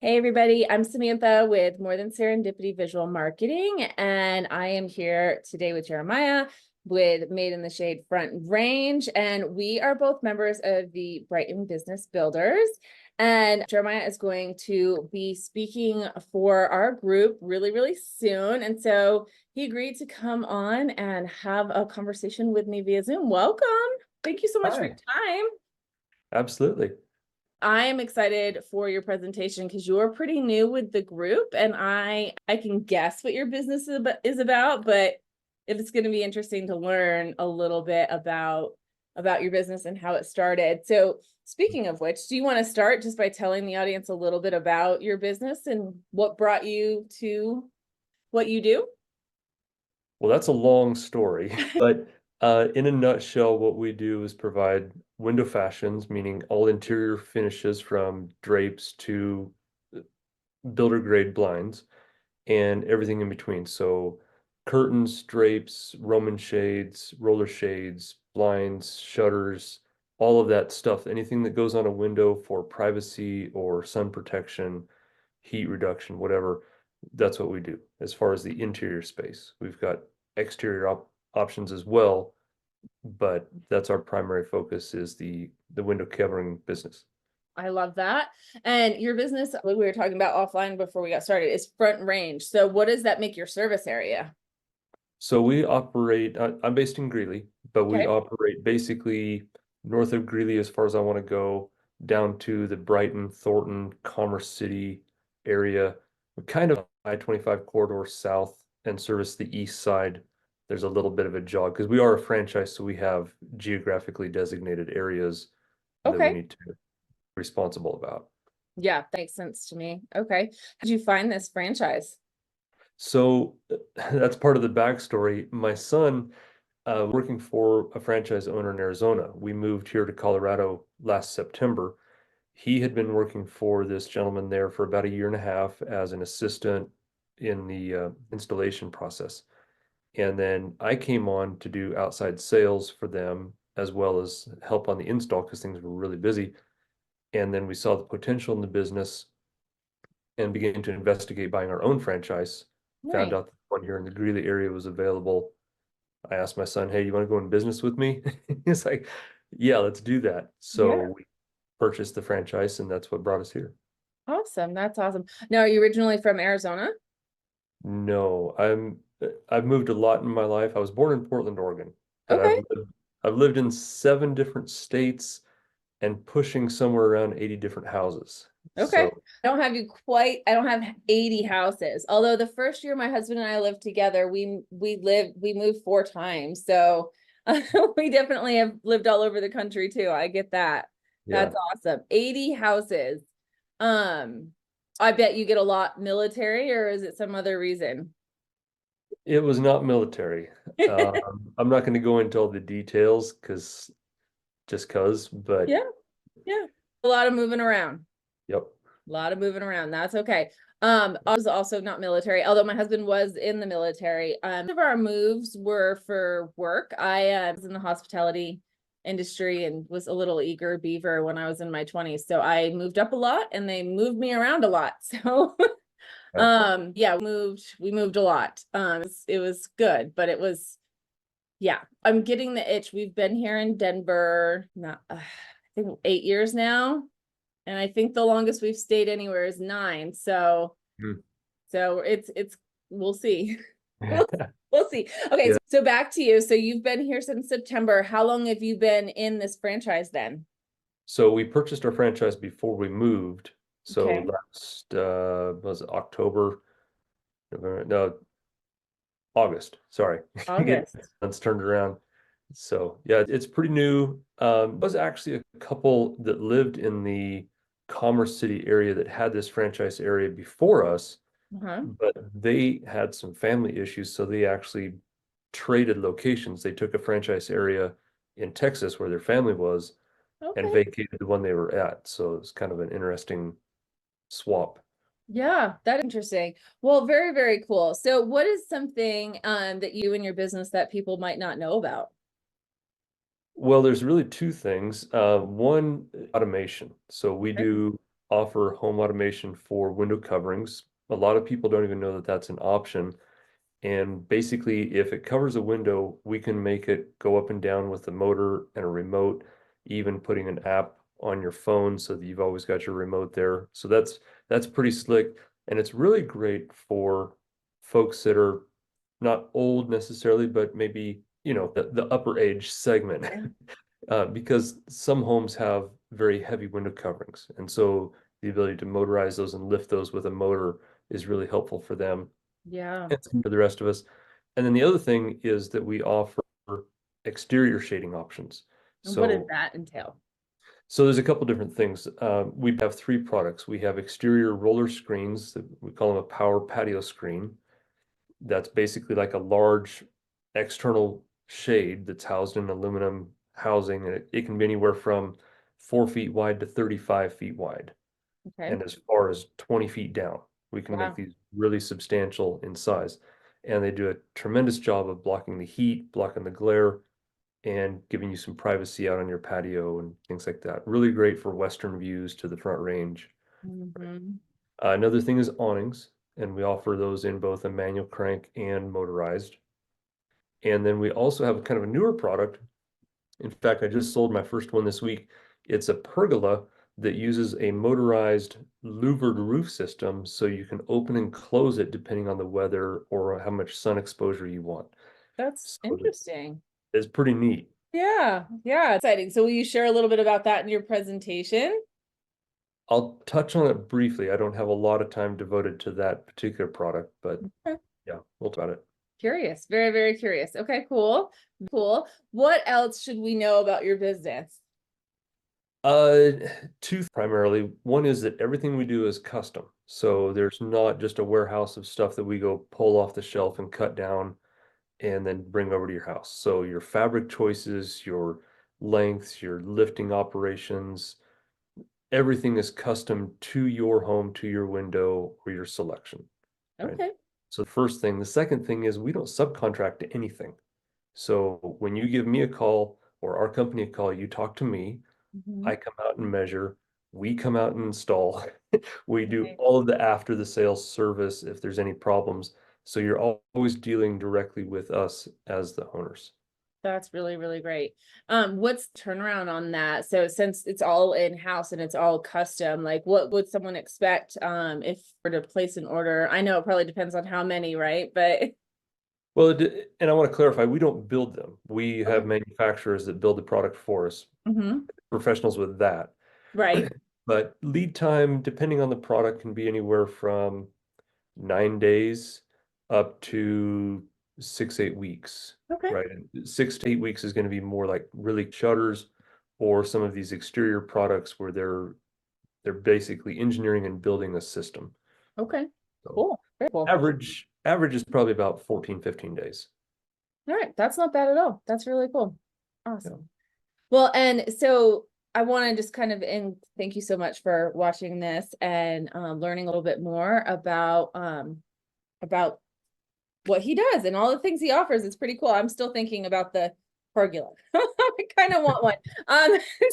Hey everybody, I'm Samantha with More Than Serendipity Visual Marketing, and I am here today with Jeremiah with Made in the Shade Front Range, and we are both members of the Brighton Business Builders. And Jeremiah is going to be speaking for our group really, really soon. And so he agreed to come on and have a conversation with me via Zoom. Welcome. Thank you so much for your Hi. time. Absolutely. I am excited for your presentation because you're pretty new with the group, and I can guess what your business is about, but it's going to be interesting to learn a little bit about your business and how it started. So, speaking of which, do you want to start just by telling the audience a little bit about your business and what brought you to what you do? Well, that's a long story, but in a nutshell, what we do is provide window fashions, meaning all interior finishes from drapes to builder grade blinds and everything in between. So curtains, drapes, Roman shades, roller shades, blinds, shutters, all of that stuff, anything that goes on a window for privacy or sun protection, heat reduction, whatever, that's what we do. As far as the interior space, we've got exterior options as well, but that's our primary focus is the window covering business. I love that. And your business, we were talking about offline before we got started, is Front Range. So, what does that make your service area? So we operate, I'm based in Greeley, but we Okay. operate basically north of Greeley as far as I want to go, down to the Brighton, Thornton, Commerce City area. We kind of I-25 corridor south and service the east side. There's a little bit of a jog because we are a franchise, so we have geographically designated areas that we Okay. need to be responsible about. Yeah, that makes sense to me. Okay. How did you find this franchise? So that's part of the backstory. My son, working for a franchise owner in Arizona, we moved here to Colorado last September. He had been working for this gentleman there for about a year and a half as an assistant in the installation process. And then I came on to do outside sales for them as well as help on the install because things were really busy. And then we saw the potential in the business and began to investigate buying our own franchise. Found Nice. out that one here in the Greeley area was available. I asked my son, "Hey, you want to go in business with me?" He's like, "Yeah, let's do that." Yeah. So we purchased the franchise, and that's what brought us here. Awesome. That's awesome. Now, are you originally from Arizona? No, I've moved a lot in my life. I was born in Portland, Oregon, but Okay. I've lived in 7 different states and pushing somewhere around 80 different houses. Okay. So, I don't have 80 houses. Although the first year my husband and I lived together, we moved 4 times. So we definitely have lived all over the country too. I get that. yeah, That's awesome. 80 houses. Um, I bet you get a lot military, or is it some other reason? it was not military. I'm not going to go into all the details but Yeah, yeah. A lot of moving around. yep. A lot of moving around. That's okay. I was also not military, although my husband was in the military. Most of our moves were for work. I was in the hospitality industry and was a little eager beaver when I was in my 20s. So I moved up a lot and they moved me around a lot. So Yeah. yeah, we moved a lot. It was good, but it was yeah, I'm getting the itch. We've been here in Denver, not I think 8 years now. And I think the longest we've stayed anywhere is 9. So Hmm. it's we'll see. We'll, we'll see. Okay, Yeah. so back to you. So you've been here since September. How long have you been in this franchise then? So we purchased our franchise before we moved. So Okay. last was it October, November, no, August. Sorry. Get August. months turned around. So yeah, it's pretty new. Was actually a couple that lived in the Commerce City area that had this franchise area before us, Uh-huh. but they had some family issues, so they actually traded locations. They took a franchise area in Texas where their family was and Okay. vacated the one they were at. So it's kind of an interesting swap. Yeah, that's interesting. Well, very, very cool. So what is something that you and your business that people might not know about? Well, there's really two things. One, automation. So we Okay. do offer home automation for window coverings. A lot of people don't even know that that's an option. And basically, if it covers a window, we can make it go up and down with a motor and a remote, even putting an app on your phone so that you've always got your remote there. So that's pretty slick. And it's really great for folks that are not old necessarily, but maybe, the upper age segment. Because some homes have very heavy window coverings. And so the ability to motorize those and lift those with a motor is really helpful for them Yeah. and for the rest of us. And then the other thing is that we offer exterior shading options. And what does So, that entail? so there's a couple different things. We have three products. We have exterior roller screens that we call them a power patio screen. That's basically like a large external shade that's housed in aluminum housing, and it can be anywhere from 4 feet wide to 35 feet wide, Okay. and as far as 20 feet down. We can make Wow. these really substantial in size, and they do a tremendous job of blocking the heat, blocking the glare, and giving you some privacy out on your patio and things like that. Really great for western views to the Front Range. Mhm. Another thing is awnings, and we offer those in both a manual crank and motorized. And then we also have kind of a newer product. In fact, I just sold my first one this week. It's a pergola that uses a motorized louvered roof system so you can open and close it depending on the weather or how much sun exposure you want. That's So interesting. it's pretty neat. Yeah, yeah, exciting. So will you share a little bit about that in your presentation? I'll touch on it briefly. I don't have a lot of time devoted to that particular product, but Okay. yeah, we'll talk about it. Curious, very, very curious. Okay, cool, cool. What else should we know about your business? Uh, two primarily. One is that everything we do is custom. So there's not just a warehouse of stuff that we go pull off the shelf and cut down and then bring over to your house. So your fabric choices, your lengths, your lifting operations, everything is custom to your home, to your window, or your selection, right? Okay. So the first thing. The second thing is we don't subcontract to anything. So when you give me a call or our company a call, you talk to me. Mhm. I come out and measure. We come out and install. We do Right. all of the after the sales service if there's any problems. So you're always dealing directly with us as the owners. That's really, really great. What's the turnaround on that? So since it's all in-house and it's all custom, like what would someone expect if for to place an order? I know it probably depends on how many, right? But Well, and I want to clarify, we don't build them. We okay. have manufacturers that build the product for us, Hmm. professionals with that. Right. But lead time, depending on the product, can be anywhere from 9 days up to 6, 8 weeks, Okay. right? And 6 to 8 weeks is going to be more like really shutters or some of these exterior products where they're basically engineering and building a system. Okay. So Cool. Very cool. average is probably about 14, 15 days. All right. That's not bad at all. That's really cool. Yeah. Awesome. Well, and so I want to just kind of and thank you so much for watching this and learning a little bit more about what he does and all the things he offers. It's pretty cool. I'm still thinking about the pergola. I kind of want one.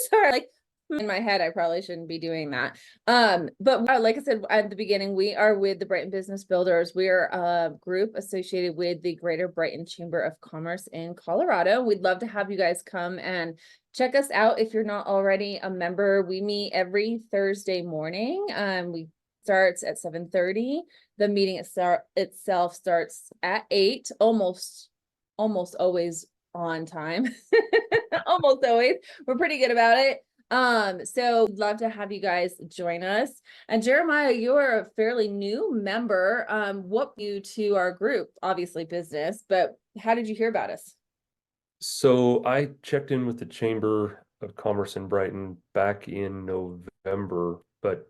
Sorry, like in my head, I probably shouldn't be doing that. But like I said at the beginning, we are with the Brighton Business Builders. We're a group associated with the Greater Brighton Chamber of Commerce in Colorado. We'd love to have you guys come and check us out if you're not already a member. We meet every Thursday morning. We starts at 7:30. The meeting itself starts at 8, almost always on time. Almost always. We're pretty good about it. So love to have you guys join us. And Jeremiah, you're a fairly new member. What you to our group, obviously business, but how did you hear about us? So I checked in with the Chamber of Commerce in Brighton back in November, but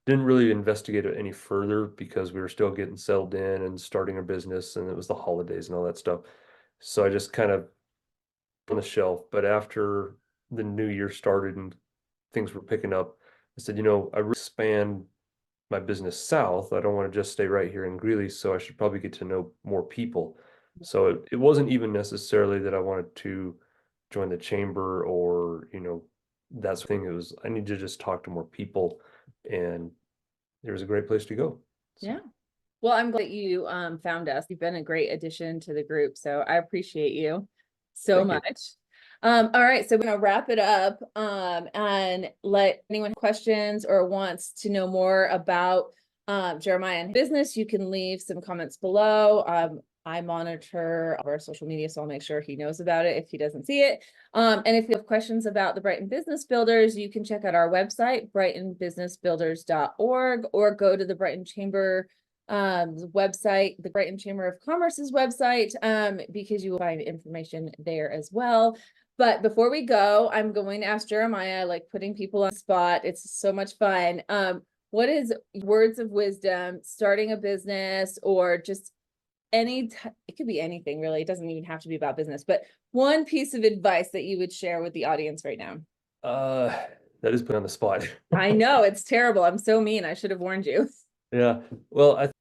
didn't really investigate it any further because we were still getting settled in and starting our business, and it was the holidays and all that stuff. So I just kind of on the shelf. But after the new year started and things were picking up, I said, I really expand my business south. I don't want to just stay right here in Greeley, so I should probably get to know more people. So it wasn't even necessarily that I wanted to join the chamber or, that sort of thing. It was I need to just talk to more people and it was a great place to go. So, Yeah. Well, I'm glad you found us. You've been a great addition to the group, so I appreciate you so thank you. much. All right, so we're gonna wrap it up and let anyone have questions or wants to know more about Jeremiah and business, you can leave some comments below. I monitor our social media, so I'll make sure he knows about it if he doesn't see it. And if you have questions about the Brighton Business Builders, you can check out our website, brightonbusinessbuilders.org, or go to the Brighton Chamber website, the Brighton Chamber of Commerce's website, because you will find information there as well. But before we go, I'm going to ask Jeremiah, I like putting people on the spot. It's so much fun. What is words of wisdom, starting a business, or just it could be anything really. It doesn't even have to be about business, but one piece of advice that you would share with the audience right now? That is put on the spot. I know it's terrible. I'm so mean. I should have warned you. Yeah. Well,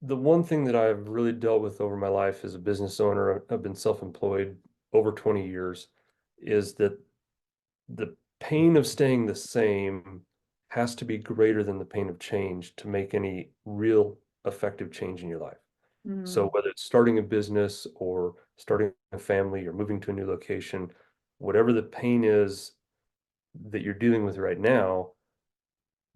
the one thing that I've really dealt with over my life as a business owner, I've been self-employed over 20 years, is that the pain of staying the same has to be greater than the pain of change to make any real effective change in your life. So whether it's starting a business or starting a family or moving to a new location, whatever the pain is that you're dealing with right now,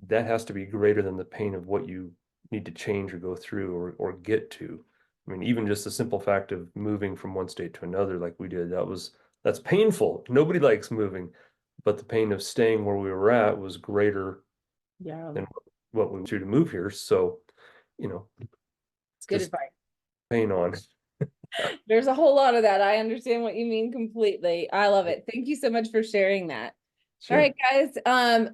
that has to be greater than the pain of what you need to change or go through or get to. I mean, even just the simple fact of moving from one state to another like we did, that's painful. Nobody likes moving, but the pain of staying where we were at was greater Yeah, than what we went through to move here. So, it's good just advice. pain on. There's a whole lot of that. I understand what you mean completely. I love it. Thank you so much for sharing that. All Sure. right, guys.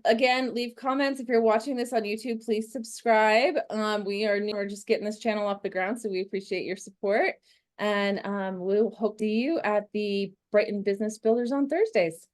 Again, leave comments. If you're watching this on YouTube, please subscribe. We're just getting this channel off the ground, so we appreciate your support. And we'll hope to see you at the Brighton Business Builders on Thursdays.